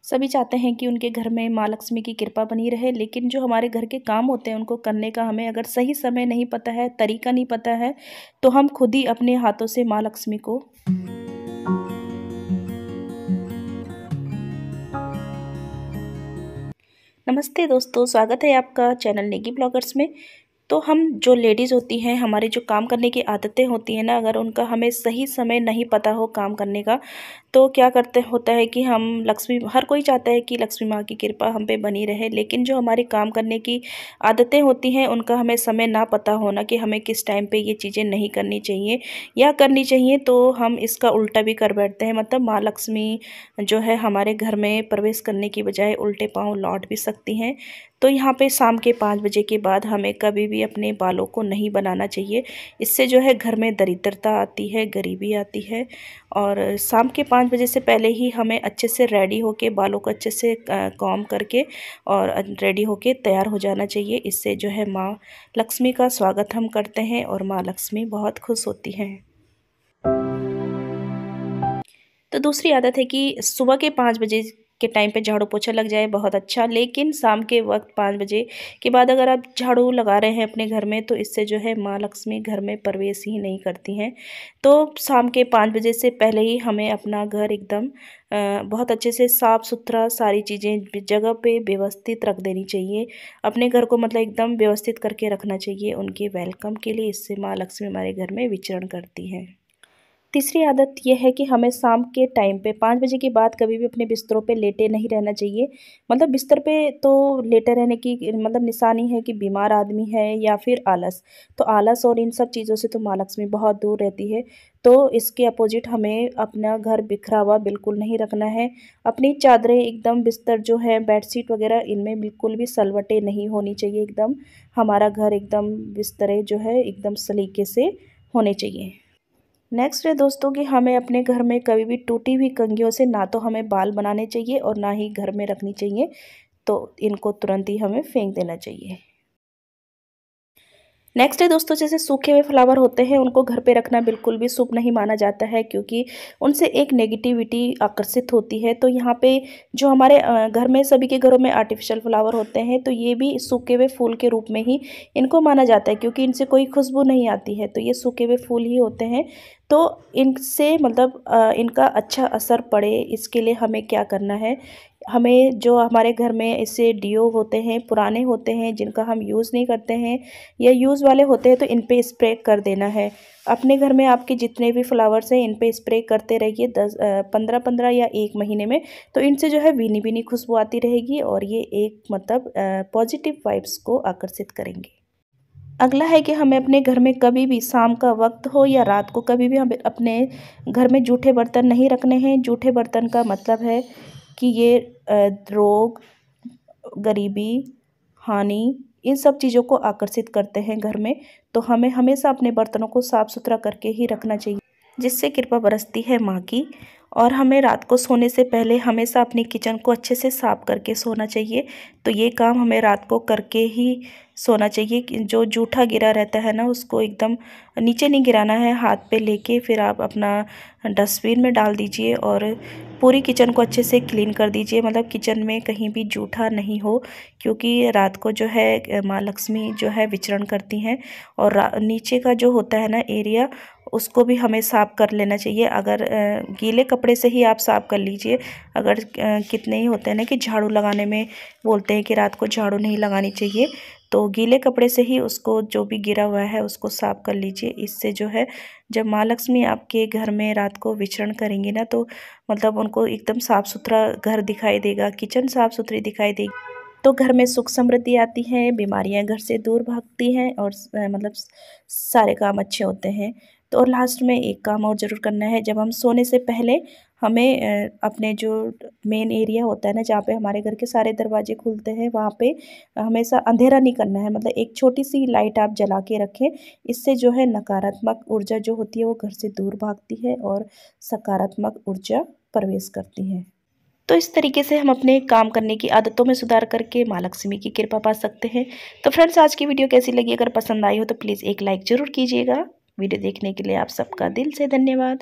सभी चाहते हैं कि उनके घर में माँ लक्ष्मी की कृपा बनी रहे, लेकिन जो हमारे घर के काम होते हैं उनको करने का हमें अगर सही समय नहीं पता है, तरीका नहीं पता है, तो हम खुद ही अपने हाथों से माँ लक्ष्मी को नमस्ते दोस्तों, स्वागत है आपका चैनल नेगी ब्लॉगर्स में। तो हम जो लेडीज़ होती हैं, हमारी जो काम करने की आदतें होती हैं ना, अगर उनका हमें सही समय नहीं पता हो काम करने का, तो क्या करते होता है कि हम हर कोई चाहता है कि लक्ष्मी माँ की कृपा हम पे बनी रहे, लेकिन जो हमारी काम करने की आदतें होती हैं उनका हमें समय ना पता होना कि हमें किस टाइम पे ये चीज़ें नहीं करनी चाहिए या करनी चाहिए, तो हम इसका उल्टा भी कर बैठते हैं। मतलब माँ लक्ष्मी जो है हमारे घर में प्रवेश करने की बजाय उल्टे पाँव लौट भी सकती हैं। तो यहाँ पे शाम के 5 बजे के बाद हमें कभी भी अपने बालों को नहीं बनाना चाहिए। इससे जो है घर में दरिद्रता आती है, गरीबी आती है। और शाम के 5 बजे से पहले ही हमें अच्छे से रेडी होके, बालों को अच्छे से कॉम्ब करके और रेडी होके तैयार हो जाना चाहिए। इससे जो है माँ लक्ष्मी का स्वागत हम करते हैं और माँ लक्ष्मी बहुत खुश होती हैं। तो दूसरी आदत है कि सुबह के 5 बजे के टाइम पे झाड़ू पोछा लग जाए बहुत अच्छा, लेकिन शाम के वक्त 5 बजे के बाद अगर आप झाड़ू लगा रहे हैं अपने घर में, तो इससे जो है माँ लक्ष्मी घर में प्रवेश ही नहीं करती हैं। तो शाम के 5 बजे से पहले ही हमें अपना घर एकदम बहुत अच्छे से साफ़ सुथरा, सारी चीज़ें जगह पे व्यवस्थित रख देनी चाहिए। अपने घर को मतलब एकदम व्यवस्थित करके रखना चाहिए उनके वेलकम के लिए। इससे माँ लक्ष्मी हमारे घर में विचरण करती हैं। तीसरी आदत ये है कि हमें शाम के टाइम पे 5 बजे के बाद कभी भी अपने बिस्तरों पे लेटे नहीं रहना चाहिए। मतलब बिस्तर पे तो लेटे रहने की मतलब निशानी है कि बीमार आदमी है या फिर आलस। तो आलस और इन सब चीज़ों से तो माँ लक्ष्मी बहुत दूर रहती है। तो इसके अपोजिट हमें अपना घर बिखरा हुआ बिल्कुल नहीं रखना है। अपनी चादरें एकदम, बिस्तर जो है, बेडशीट वगैरह, इनमें बिल्कुल भी सलवटें नहीं होनी चाहिए। एकदम हमारा घर एकदम, बिस्तरे जो है एकदम सलीके से होने चाहिए। नेक्स्ट है दोस्तों कि हमें अपने घर में कभी भी टूटी हुई कंघियों से ना तो हमें बाल बनाने चाहिए और ना ही घर में रखनी चाहिए। तो इनको तुरंत ही हमें फेंक देना चाहिए। नेक्स्ट है दोस्तों, जैसे सूखे हुए फ्लावर होते हैं उनको घर पे रखना बिल्कुल भी शुभ नहीं माना जाता है, क्योंकि उनसे एक नेगेटिविटी आकर्षित होती है। तो यहाँ पे जो हमारे घर में, सभी के घरों में आर्टिफिशियल फ्लावर होते हैं, तो ये भी सूखे हुए फूल के रूप में ही इनको माना जाता है, क्योंकि इनसे कोई खुशबू नहीं आती है। तो ये सूखे हुए फूल ही होते हैं। तो इनसे मतलब इनका अच्छा असर पड़े, इसके लिए हमें क्या करना है, हमें जो हमारे घर में ऐसे डियो होते हैं, पुराने होते हैं, जिनका हम यूज़ नहीं करते हैं या यूज़ वाले होते हैं, तो इन पे स्प्रे कर देना है। अपने घर में आपके जितने भी फ्लावर्स हैं इन पे स्प्रे करते रहिए 15-15 या 1 महीने में। तो इनसे जो है भीनी भीनी खुशबू आती रहेगी और ये एक मतलब पॉजिटिव वाइब्स को आकर्षित करेंगे। अगला है कि हमें अपने घर में कभी भी शाम का वक्त हो या रात को कभी भी हमें अपने घर में जूठे बर्तन नहीं रखने हैं। जूठे बर्तन का मतलब है कि ये रोग, गरीबी, हानि, इन सब चीज़ों को आकर्षित करते हैं घर में। तो हमें हमेशा अपने बर्तनों को साफ़ सुथरा करके ही रखना चाहिए, जिससे कृपा बरसती है माँ की। और हमें रात को सोने से पहले हमेशा अपनी किचन को अच्छे से साफ़ करके सोना चाहिए। तो ये काम हमें रात को करके ही सोना चाहिए। कि जो जूठा गिरा रहता है ना, उसको एकदम नीचे नहीं गिराना है, हाथ पे लेके फिर आप अपना डस्टबिन में डाल दीजिए और पूरी किचन को अच्छे से क्लीन कर दीजिए। मतलब किचन में कहीं भी जूठा नहीं हो, क्योंकि रात को जो है माँ लक्ष्मी जो है विचरण करती हैं। और नीचे का जो होता है ना एरिया, उसको भी हमें साफ़ कर लेना चाहिए। अगर गीले कपड़े से ही आप साफ़ कर लीजिए। अगर कितने ही होते हैं ना कि झाड़ू लगाने में बोलते हैं कि रात को झाड़ू नहीं लगानी चाहिए, तो गीले कपड़े से ही उसको, जो भी गिरा हुआ है उसको साफ़ कर लीजिए। इससे जो है जब माँ लक्ष्मी आपके घर में रात को विचरण करेंगी ना, तो मतलब उनको एकदम साफ़ सुथरा घर दिखाई देगा, किचन साफ़ सुथरी दिखाई देगी। तो घर में सुख समृद्धि आती है, बीमारियां घर से दूर भागती हैं और मतलब सारे काम अच्छे होते हैं। तो और लास्ट में एक काम और ज़रूर करना है, जब हम सोने से पहले हमें अपने जो मेन एरिया होता है ना, जहाँ पे हमारे घर के सारे दरवाजे खुलते हैं, वहाँ पे हमेशा अंधेरा नहीं करना है। मतलब एक छोटी सी लाइट आप जला के रखें। इससे जो है नकारात्मक ऊर्जा जो होती है वो घर से दूर भागती है और सकारात्मक ऊर्जा प्रवेश करती है। तो इस तरीके से हम अपने काम करने की आदतों में सुधार करके माँ लक्ष्मी की कृपा पा सकते हैं। तो फ्रेंड्स, आज की वीडियो कैसी लगी? अगर पसंद आई हो तो प्लीज़ एक लाइक ज़रूर कीजिएगा। वीडियो देखने के लिए आप सबका दिल से धन्यवाद।